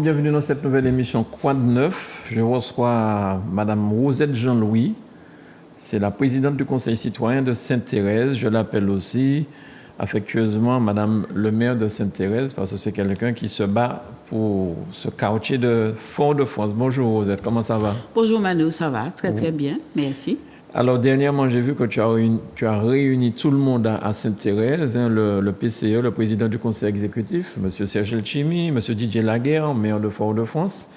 bienvenue dans cette nouvelle émission Quad 9. Je reçois Madame Rosette Jean-Louis. C'est la présidente du Conseil citoyen de Sainte-Thérèse. Je l'appelle aussi affectueusement Madame le maire de Sainte-Thérèse parce que c'est quelqu'un qui se bat pour ce quartier de Fort-de-France. Bonjour Rosette, comment ça va? Bonjour Manu, ça va très très bien, merci. Alors dernièrement, j'ai vu que tu as réuni tout le monde à Sainte-Thérèse, le PCE, le président du conseil exécutif, M. Serge Elchimi, M. Didier Laguerre, maire de Fort-de-France,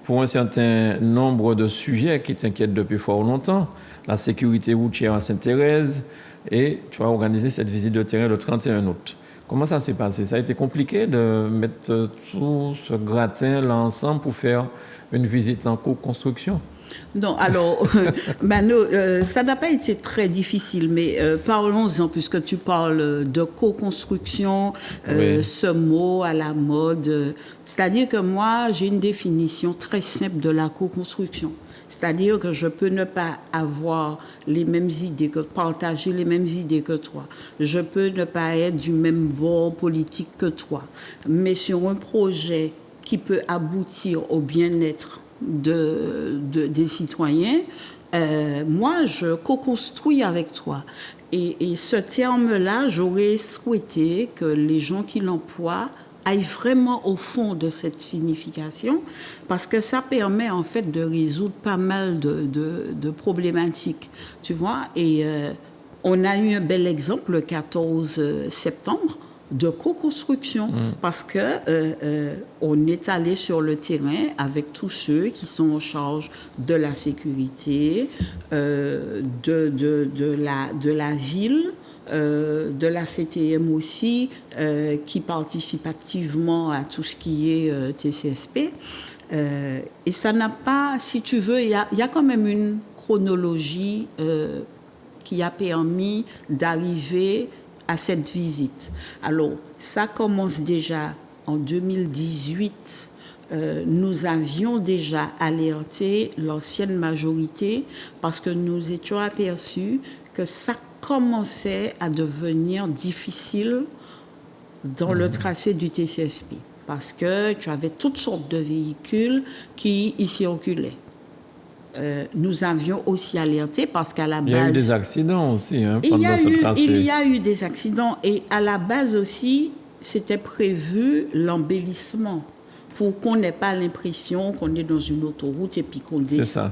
pour un certain nombre de sujets qui t'inquiètent depuis fort longtemps, la sécurité routière à Sainte-Thérèse, et tu as organisé cette visite de terrain le 31 août. Comment ça s'est passé? Ça a été compliqué de mettre tout ce gratin là ensemble pour faire une visite en co-construction? Non, alors, Manu, ça n'a pas été très difficile, mais parlons-en, puisque tu parles de co-construction, Oui. ce mot à la mode. C'est-à-dire que moi, j'ai une définition très simple de la co-construction. C'est-à-dire que je peux ne pas avoir les mêmes idées, partager les mêmes idées que toi. Je peux ne pas être du même bord politique que toi. Mais sur un projet qui peut aboutir au bien-être des citoyens, moi, je co-construis avec toi. Et ce terme-là, j'aurais souhaité que les gens qui l'emploient aillent vraiment au fond de cette signification, parce que ça permet en fait de résoudre pas mal de problématiques, tu vois. Et on a eu un bel exemple le 14 septembre, de co-construction, parce que on est allé sur le terrain avec tous ceux qui sont en charge de la sécurité, de la ville, de la CTM aussi, qui participe activement à tout ce qui est TCSP. Et ça n'a pas, si tu veux, il y a quand même une chronologie qui a permis d'arriver à cette visite. Alors, ça commence déjà en 2018. Nous avions déjà alerté l'ancienne majorité parce que nous étions aperçus que ça commençait à devenir difficile dans le tracé du TCSP parce que tu avais toutes sortes de véhicules qui y circulaient. Nous avions aussi alerté parce qu'à la base... Il y a eu des accidents aussi pendant ce tracé. Il y a eu des accidents et à la base aussi, c'était prévu l'embellissement pour qu'on n'ait pas l'impression qu'on est dans une autoroute et puis qu'on descend.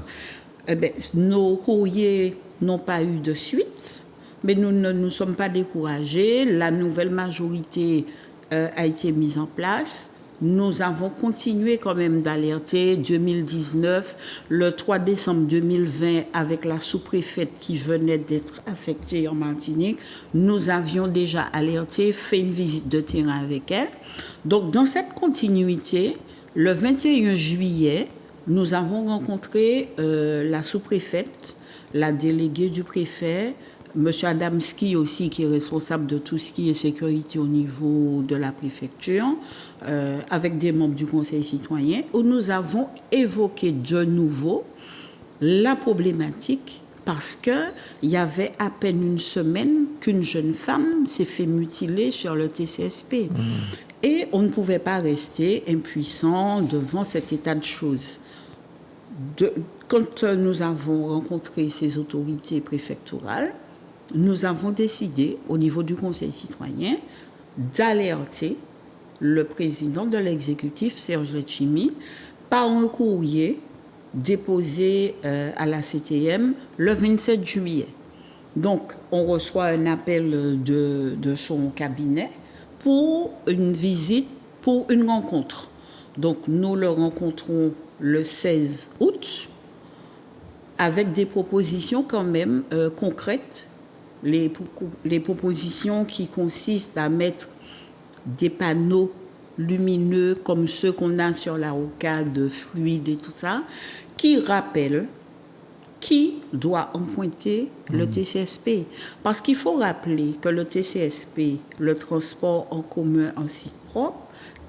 C'est ça. Nos courriers n'ont pas eu de suite, mais nous ne nous sommes pas découragés. La nouvelle majorité a été mise en place. Nous avons continué quand même d'alerter 2019, le 3 décembre 2020, avec la sous-préfète qui venait d'être affectée en Martinique. Nous avions déjà alerté, fait une visite de terrain avec elle. Donc, dans cette continuité, le 21 juillet, nous avons rencontré la sous-préfète, la déléguée du préfet, M. Adamski aussi, qui est responsable de tout ce qui est sécurité au niveau de la préfecture, avec des membres du Conseil citoyen, où nous avons évoqué de nouveau la problématique parce qu'il y avait à peine une semaine qu'une jeune femme s'est fait mutiler sur le TCSP. Et on ne pouvait pas rester impuissant devant cet état de choses. Quand nous avons rencontré ces autorités préfectorales, nous avons décidé, au niveau du Conseil citoyen, d'alerter le président de l'exécutif, Serge Letchimy, par un courrier déposé à la CTM le 27 juillet. Donc, on reçoit un appel de son cabinet pour une visite, pour une rencontre. Donc, nous le rencontrons le 16 août avec des propositions quand même concrètes. Les propositions qui consistent à mettre des panneaux lumineux comme ceux qu'on a sur la rocade fluide et tout ça, qui rappellent qui doit emprunter le TCSP. Parce qu'il faut rappeler que le TCSP, le transport en commun en site propre,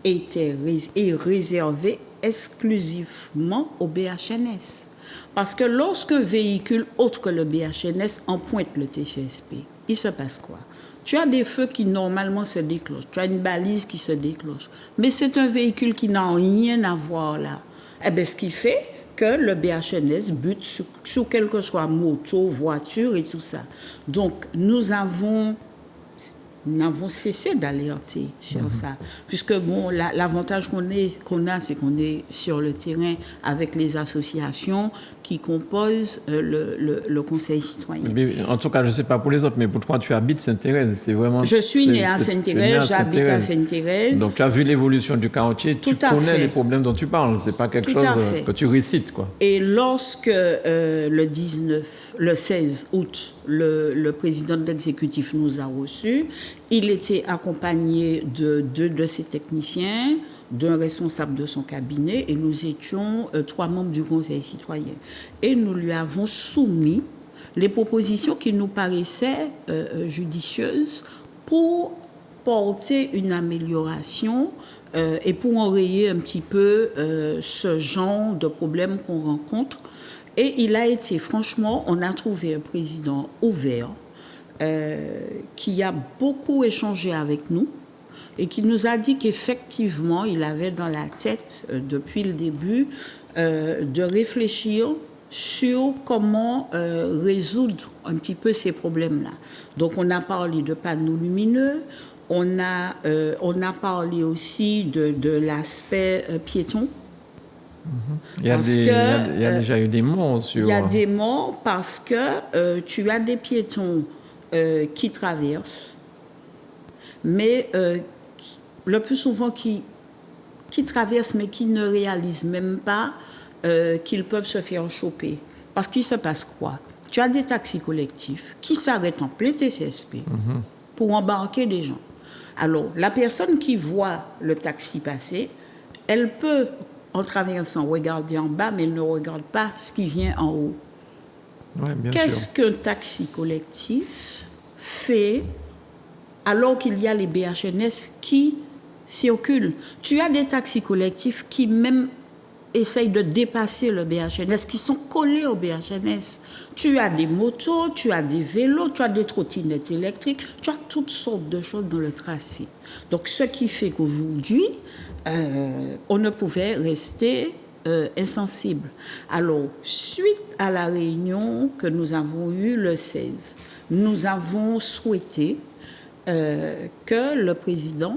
est réservé exclusivement au BHNS. Parce que lorsqu'un véhicule autre que le BHNS emprunte le TCSP, il se passe quoi? Tu as des feux qui normalement se déclenchent. Tu as une balise qui se déclenche. Mais c'est un véhicule qui n'a rien à voir là. Eh bien, ce qui fait que le BHNS bute sur quel que soit moto, voiture et tout ça. Donc, nous avons cessé d'alerter sur ça. Puisque, bon, l'avantage qu'on a, c'est qu'on est sur le terrain avec les associations qui composent le Conseil citoyen. Mais, en tout cas, je ne sais pas pour les autres, mais pour toi, tu habites Sainte-Thérèse. C'est vraiment. Je suis née à Sainte-Thérèse, j'habite à Sainte-Thérèse. Donc, tu as vu l'évolution du quartier, tu connais les problèmes dont tu parles. Ce n'est pas quelque chose que tu récites, quoi. Et lorsque le 16 août, le président de l'exécutif nous a reçus, il était accompagné de 2 de ses techniciens, d'un responsable de son cabinet, et nous étions 3 membres du Conseil citoyen. Et nous lui avons soumis les propositions qui nous paraissaient judicieuses pour porter une amélioration et pour enrayer un petit peu ce genre de problème qu'on rencontre. Et il a été, franchement, on a trouvé un président ouvert, qui a beaucoup échangé avec nous et qui nous a dit qu'effectivement, il avait dans la tête, depuis le début, de réfléchir sur comment résoudre un petit peu ces problèmes-là. Donc, on a parlé de panneaux lumineux, on a parlé aussi de l'aspect piéton. Il y a déjà eu des morts sur... Il y a des morts parce que tu as des piétons qui traversent, mais le plus souvent qui traversent, mais qui ne réalisent même pas qu'ils peuvent se faire choper. Parce qu'il se passe quoi? Tu as des taxis collectifs qui s'arrêtent en plein TCSP pour embarquer des gens. Alors, la personne qui voit le taxi passer, elle peut, en traversant, regarder en bas, mais elle ne regarde pas ce qui vient en haut. Ouais, qu'est-ce qu'un taxi collectif fait alors qu'il y a les BHNS qui circulent? Tu as des taxis collectifs qui même essayent de dépasser le BHNS, qui sont collés au BHNS. Tu as des motos, tu as des vélos, tu as des trottinettes électriques, tu as toutes sortes de choses dans le tracé. Donc, ce qui fait qu'aujourd'hui, on ne pouvait rester insensible. Alors, suite à la réunion que nous avons eue le 16, nous avons souhaité que le président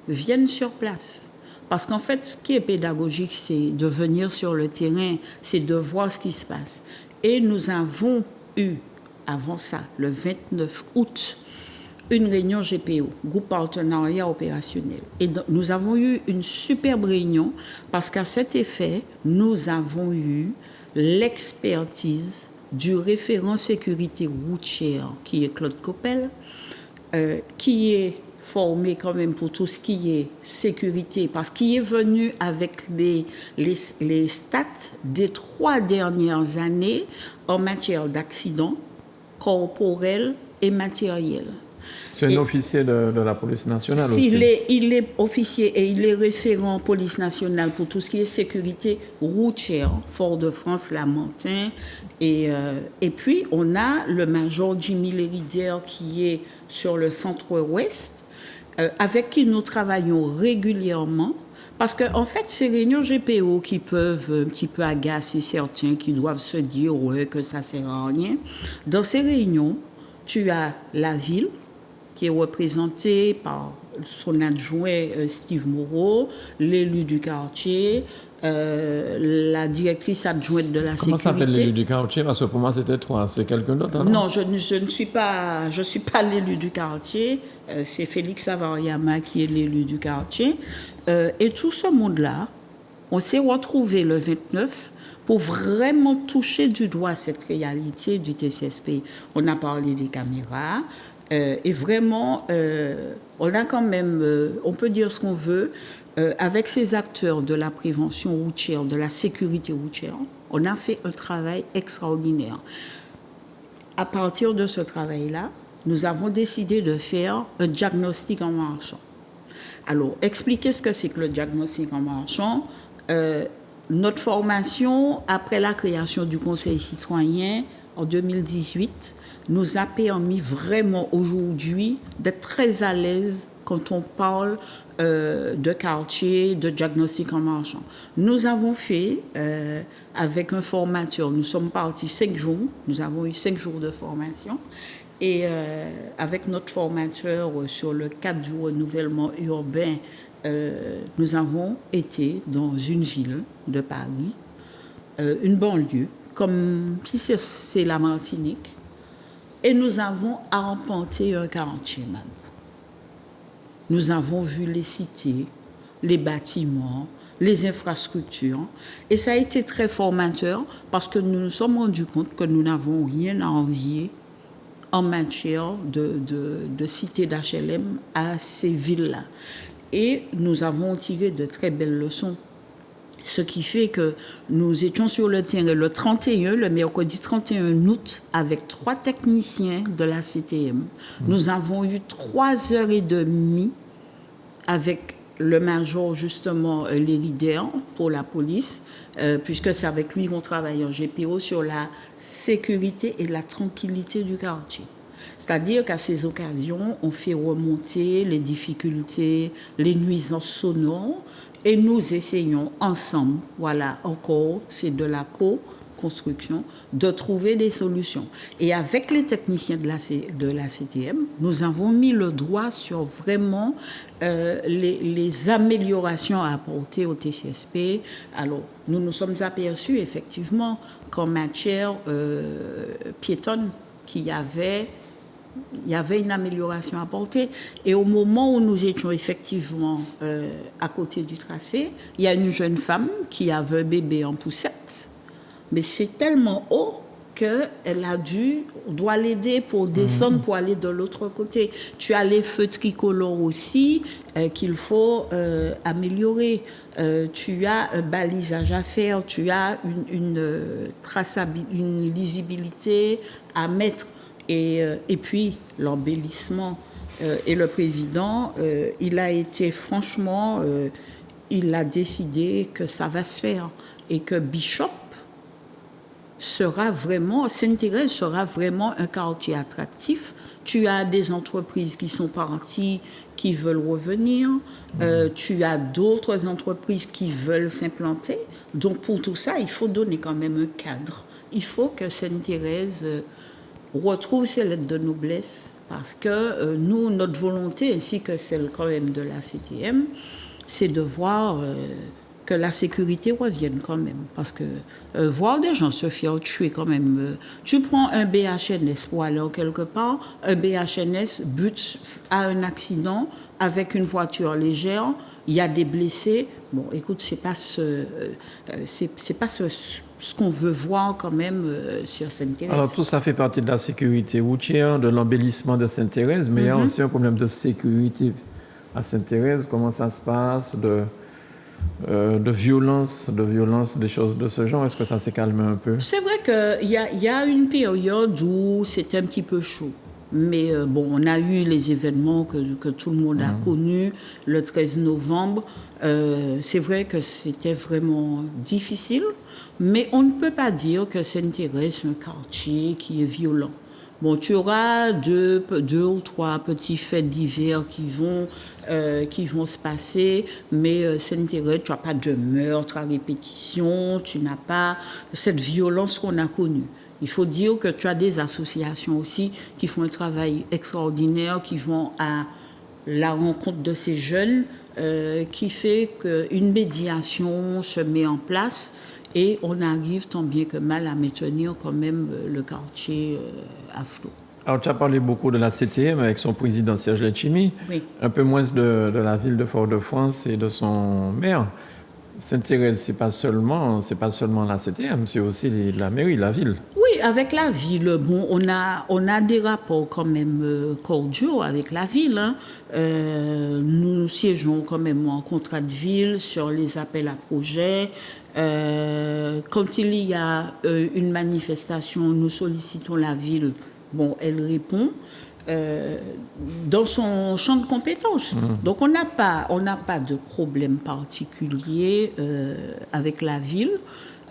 vienne sur place. Parce qu'en fait, ce qui est pédagogique, c'est de venir sur le terrain, c'est de voir ce qui se passe. Et nous avons eu, avant ça, le 29 août, une réunion GPO, groupe partenariat opérationnel. Et nous avons eu une superbe réunion parce qu'à cet effet, nous avons eu l'expertise du référent sécurité routière, qui est Claude Coppel, qui est formé quand même pour tout ce qui est sécurité, parce qu'il est venu avec les stats des 3 dernières années en matière d'accidents corporels et matériels. C'est un officier de la police nationale aussi. Il est officier et il est référent police nationale pour tout ce qui est sécurité routière, Fort-de-France, Lamentin. Et puis, on a le major Jimmy Léridière qui est sur le centre-ouest, avec qui nous travaillons régulièrement. Parce qu'en fait, ces réunions GPO qui peuvent un petit peu agacer certains qui doivent se dire ouais, que ça ne sert à rien. Dans ces réunions, tu as la ville, qui est représenté par son adjoint Steve Moreau, l'élu du quartier, la directrice adjointe de la sécurité. Comment s'appelle l'élu du quartier? Parce que pour moi, c'était toi. C'est quelqu'un d'autre? Non, je ne suis pas l'élu du quartier. C'est Félix Savariama qui est l'élu du quartier. Et tout ce monde-là, on s'est retrouvés le 29 pour vraiment toucher du doigt cette réalité du TCSP. On a parlé des caméras. Et vraiment, on a quand même, on peut dire ce qu'on veut, avec ces acteurs de la prévention routière, de la sécurité routière, on a fait un travail extraordinaire. À partir de ce travail-là, nous avons décidé de faire un diagnostic en marchant. Alors, expliquer ce que c'est que le diagnostic en marchant. Notre formation, après la création du Conseil citoyen, en 2018, nous a permis vraiment aujourd'hui d'être très à l'aise quand on parle de quartier, de diagnostic en marchant. Nous avons fait, avec un formateur, nous sommes partis 5 jours, nous avons eu 5 jours de formation, et avec notre formateur sur le cadre du renouvellement urbain, nous avons été dans une ville de Paris, une banlieue, comme si c'est la Martinique, et nous avons arpenté un quartier, madame. Nous avons vu les cités, les bâtiments, les infrastructures. Et ça a été très formateur parce que nous nous sommes rendus compte que nous n'avons rien à envier en matière de cité d'HLM à ces villes-là. Et nous avons tiré de très belles leçons. Ce qui fait que nous étions sur le terrain le mercredi 31 août, avec 3 techniciens de la CTM. Nous avons eu 3h30 avec le major, justement, Lérider, pour la police, puisque c'est avec lui qu'on travaille en GPO sur la sécurité et la tranquillité du quartier. C'est-à-dire qu'à ces occasions, on fait remonter les difficultés, les nuisances sonores, et nous essayons ensemble, voilà, encore, c'est de la co-construction, de trouver des solutions. Et avec les techniciens de la CTM, nous avons mis le doigt sur vraiment les améliorations à apporter au TCSP. Alors, nous nous sommes aperçus effectivement qu'en matière piétonne, qu'il y avait une amélioration apportée. Et au moment où nous étions effectivement à côté du tracé, il y a une jeune femme qui avait un bébé en poussette, mais c'est tellement haut on doit l'aider pour descendre, pour aller de l'autre côté. Tu as les feux tricolores aussi qu'il faut améliorer. Tu as un balisage à faire, tu as une lisibilité à mettre. Et puis, l'embellissement. Et le président, il a été franchement, il a décidé que ça va se faire. Et que Bishop Sainte-Thérèse sera vraiment un quartier attractif. Tu as des entreprises qui sont parties, qui veulent revenir. Tu as d'autres entreprises qui veulent s'implanter. Donc, pour tout ça, il faut donner quand même un cadre. Il faut que Sainte-Thérèse retrouve ses lettres de noblesse, parce que nous, notre volonté, ainsi que celle quand même de la CTM, c'est de voir que la sécurité revienne quand même. Parce que voir des gens se faire tuer quand même, tu prends un BHNS pour aller quelque part, un BHNS bute à un accident avec une voiture légère, il y a des blessés. Bon, écoute, c'est pas ce qu'on veut voir quand même sur Sainte-Thérèse. Alors tout ça fait partie de la sécurité routière, de l'embellissement de Sainte-Thérèse, mais il y a aussi un problème de sécurité à Sainte-Thérèse. Comment ça se passe, de violence, des choses de ce genre? Est-ce que ça s'est calmé un peu? C'est vrai qu'il y a une période où c'était un petit peu chaud. Mais bon, on a eu les événements que tout le monde a connus le 13 novembre. C'est vrai que c'était vraiment difficile, mais on ne peut pas dire que Sainte-Thérèse, c'est un quartier qui est violent. Bon, tu auras deux ou 3 petits fêtes d'hiver qui vont se passer, mais Sainte-Thérèse, tu n'as pas de meurtre à répétition, tu n'as pas cette violence qu'on a connue. Il faut dire que tu as des associations aussi qui font un travail extraordinaire, qui vont à la rencontre de ces jeunes, qui fait qu'une médiation se met en place et on arrive tant bien que mal à maintenir quand même le quartier à flot. Alors, tu as parlé beaucoup de la CTM avec son président Serge Letchimy, oui. Un peu moins de la ville de Fort-de-France et de son maire. Sainte-Thérèse, c'est pas seulement la CTM, c'est aussi la mairie, la ville. Oui, avec la ville, bon, on a des rapports quand même cordiaux avec la ville. Hein. Nous siégeons quand même en contrat de ville sur les appels à projets. Quand il y a une manifestation, nous sollicitons la ville. Bon, elle répond. Dans son champ de compétences. Donc on n'a pas de problème particulier avec la ville.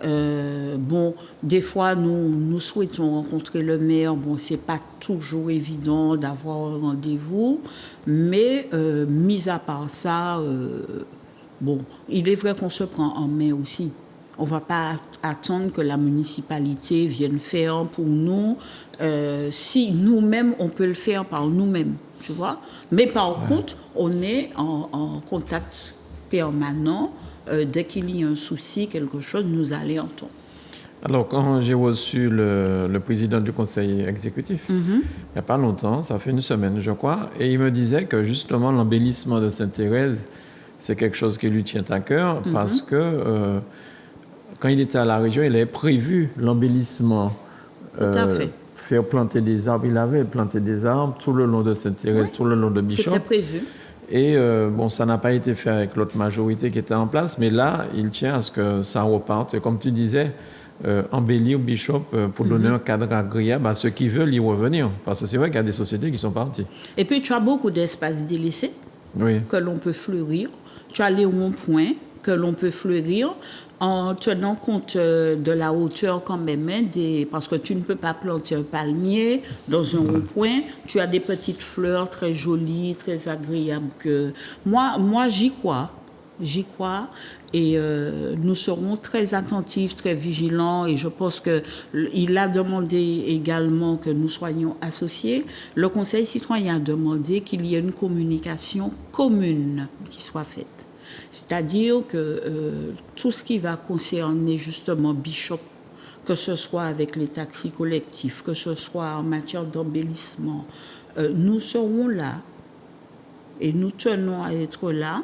Bon, des fois, nous souhaitons rencontrer le maire. Bon, c'est pas toujours évident d'avoir un rendez-vous, mais mis à part ça, bon, il est vrai qu'on se prend en main aussi. On ne va pas attendre que la municipalité vienne faire pour nous. Si nous-mêmes, on peut le faire par nous-mêmes, tu vois. Mais par contre, on est en contact permanent. Dès qu'il y a un souci, quelque chose, nous alertons. Alors, quand j'ai reçu le président du conseil exécutif, il n'y a pas longtemps, ça fait une semaine, je crois, et il me disait que justement l'embellissement de Sainte-Thérèse, c'est quelque chose qui lui tient à cœur parce que quand il était à la région, il avait prévu l'embellissement. Tout à fait. Faire planter des arbres. Il avait planté des arbres tout le long de Sainte-Thérèse, tout le long de Bishop. C'était prévu. Et bon, ça n'a pas été fait avec l'autre majorité qui était en place, mais là, il tient à ce que ça reparte. Et comme tu disais, embellir Bishop pour donner un cadre agréable à ceux qui veulent y revenir. Parce que c'est vrai qu'il y a des sociétés qui sont parties. Et puis, tu as beaucoup d'espaces délaissés que l'on peut fleurir. Tu as les ronds-points que l'on peut fleurir en tenant compte de la hauteur quand même, parce que tu ne peux pas planter un palmier dans un rond-point. Tu as des petites fleurs très jolies, très agréables. Moi, j'y crois. Et nous serons très attentifs, très vigilants, et je pense qu'il a demandé également que nous soyons associés. Le Conseil citoyen a demandé qu'il y ait une communication commune qui soit faite. C'est-à-dire que tout ce qui va concerner justement Bishop, que ce soit avec les taxis collectifs, que ce soit en matière d'embellissement, nous serons là et nous tenons à être là,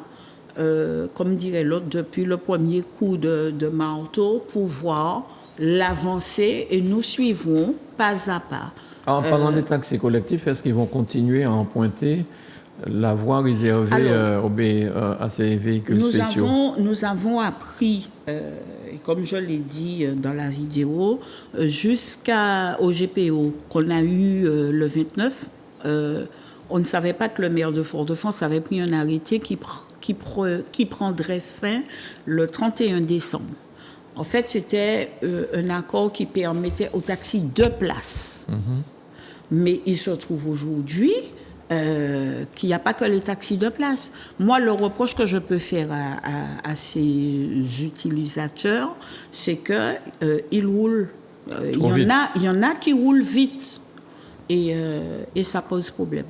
comme dirait l'autre, depuis le premier coup de marteau pour voir l'avancée et nous suivrons pas à pas. En parlant des taxis collectifs, est-ce qu'ils vont continuer à emprunter la voie réservée à ces véhicules spéciaux? Nous avons appris, comme je l'ai dit dans la vidéo, jusqu'au GPO qu'on a eu le 29, on ne savait pas que le maire de Fort-de-France avait pris un arrêté qui prendrait fin le 31 décembre. En fait, c'était un accord qui permettait aux taxis 2 places. Mais il se trouve aujourd'hui qu'il n'y a pas que les taxis de place. Moi, le reproche que je peux faire à ces utilisateurs, c'est qu'ils roulent. Il y en a qui roulent vite et ça pose problème.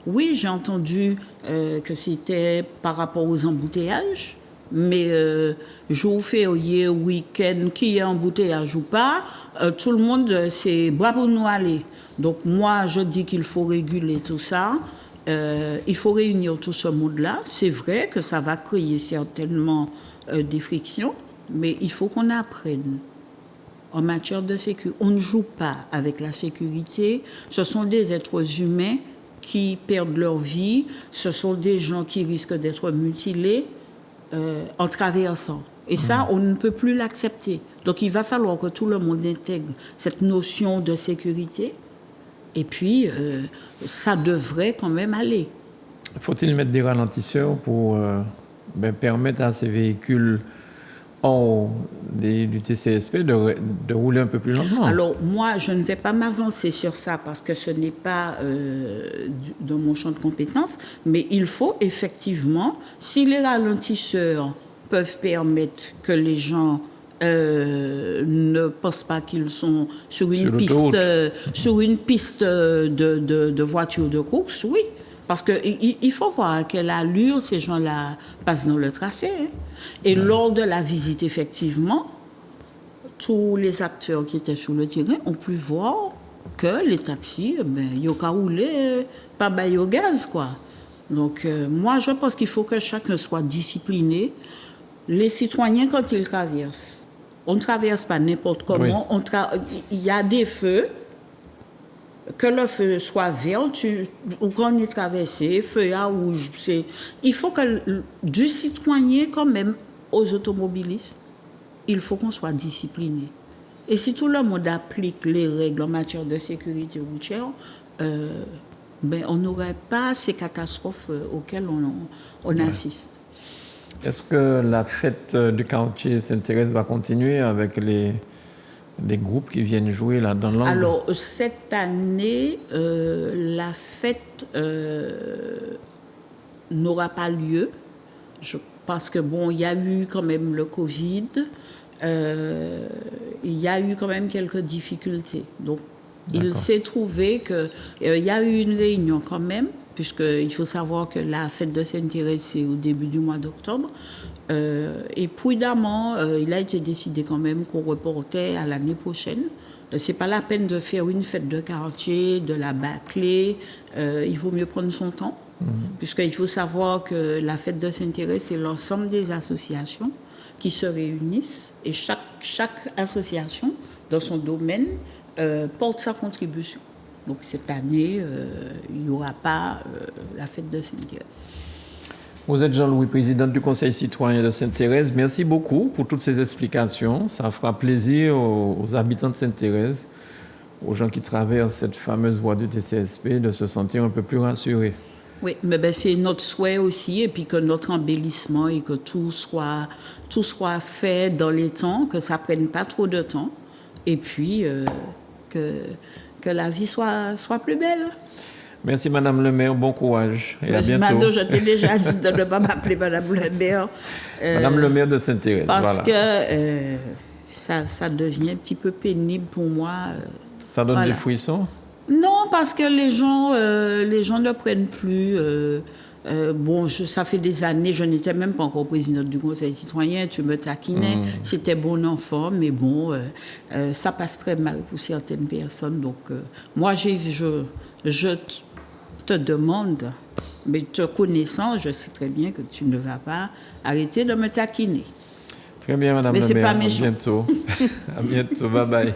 Oui, j'ai entendu que c'était par rapport aux embouteillages, mais jour férié, week-end, qu'il y ait embouteillage ou pas, tout le monde, c'est bras pour nous aller. Donc moi, je dis qu'il faut réguler tout ça. Il faut réunir tout ce monde-là. C'est vrai que ça va créer certainement des frictions, mais il faut qu'on apprenne. En matière de sécurité, on ne joue pas avec la sécurité. Ce sont des êtres humains qui perdent leur vie. Ce sont des gens qui risquent d'être mutilés en traversant. Et ça, on ne peut plus l'accepter. Donc il va falloir que tout le monde intègre cette notion de sécurité. Et puis, ça devrait quand même aller. Faut-il mettre des ralentisseurs pour permettre à ces véhicules hors du TCSP de rouler un peu plus lentement? Alors, moi, je ne vais pas m'avancer sur ça parce que ce n'est pas de mon champ de compétences, mais il faut effectivement, si les ralentisseurs peuvent permettre que les gens ne pensent pas qu'ils sont sur une piste de voiture de course, oui. Parce qu'il faut voir à quelle allure ces gens-là passent dans le tracé. Hein. Et lors de la visite, effectivement, tous les acteurs qui étaient sur le terrain ont pu voir que les taxis, ils ont qu'à rouler, pas au gaz, quoi. Donc, moi, je pense qu'il faut que chacun soit discipliné. Les citoyens, quand ils traversent, on ne traverse pas n'importe comment. Oui. Il y a des feux, que le feu soit vert, ou quand on est traversé, feu à rouge. Il faut que du citoyen, quand même, aux automobilistes, il faut qu'on soit discipliné. Et si tout le monde applique les règles en matière de sécurité routière, on n'aurait pas ces catastrophes auxquelles on assiste. Est-ce que la fête du quartier Sainte-Thérèse va continuer avec les groupes qui viennent jouer là dans l'angle? Alors, cette année, la fête n'aura pas lieu. Parce que, bon, il y a eu quand même le Covid, il y a eu quand même quelques difficultés. Donc, il s'est trouvé qu'il y a eu une réunion quand même, puisqu'il faut savoir que la fête de Sainte-Thérèse, c'est au début du mois d'octobre. Et prudemment, il a été décidé quand même qu'on reportait à l'année prochaine. C'est pas la peine de faire une fête de quartier, de la bâcler. Il vaut mieux prendre son temps, puisqu'il faut savoir que la fête de Sainte-Thérèse, c'est l'ensemble des associations qui se réunissent et chaque association, dans son domaine, porte sa contribution. Donc cette année, il n'y aura pas la fête de Sainte-Thérèse. Vous êtes Jean-Louis, président du Conseil citoyen de Sainte-Thérèse. Merci beaucoup pour toutes ces explications. Ça fera plaisir aux habitants de Sainte-Thérèse, aux gens qui traversent cette fameuse voie du TCSP, de se sentir un peu plus rassurés. Oui, mais c'est notre souhait aussi, et puis que notre embellissement et que tout soit fait dans les temps, que ça ne prenne pas trop de temps, et puis que la vie soit plus belle. Merci Madame le maire, bon courage et à bientôt. Mado, je t'ai déjà dit de ne pas m'appeler Madame le maire. Madame le maire de Sainte-Thérèse, parce que ça devient un petit peu pénible pour moi. Ça donne des frissons? Non, parce que les gens ne prennent plus. Ça fait des années, je n'étais même pas encore présidente du Conseil citoyen, tu me taquinais, c'était bon enfant, mais bon, ça passe très mal pour certaines personnes. Donc, moi, je te demande, mais te connaissant, je sais très bien que tu ne vas pas arrêter de me taquiner. Très bien, Madame mais la c'est maire. Pas méchant. À bientôt. À bientôt. Bye bye.